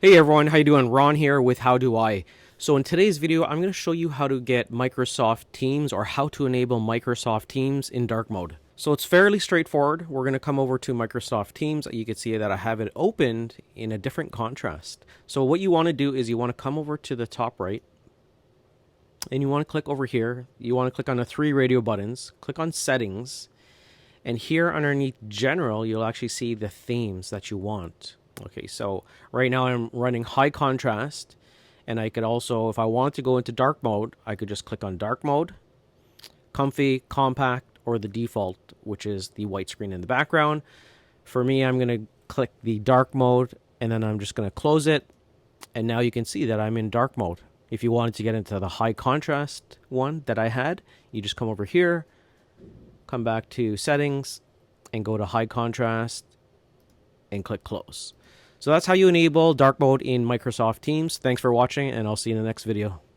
Hey everyone, how you doing? Ron here with How Do I. So in today's video, I'm going to show you how to get Microsoft Teams or how to enable Microsoft Teams in dark mode. So it's fairly straightforward. We're going to come over to Microsoft Teams. You can see that I have it opened in a different contrast. So what you want to do is you want to come over to the top right and you want to click over here. You want to click on the three radio buttons, click on settings, and here underneath general, you'll actually see the themes that you want. Okay, so right now I'm running high contrast, and I could also, if I want to go into dark mode, I could just click on dark mode, comfy, compact, or the default, which is the white screen in the background. For me, I'm going to click the dark mode, and then I'm just going to close it, and now you can see that I'm in dark mode. If you wanted to get into the high contrast one that I had, you just come over here, come back to settings, and go to high contrast, and click close. So that's how you enable dark mode in Microsoft Teams. Thanks for watching, and I'll see you in the next video.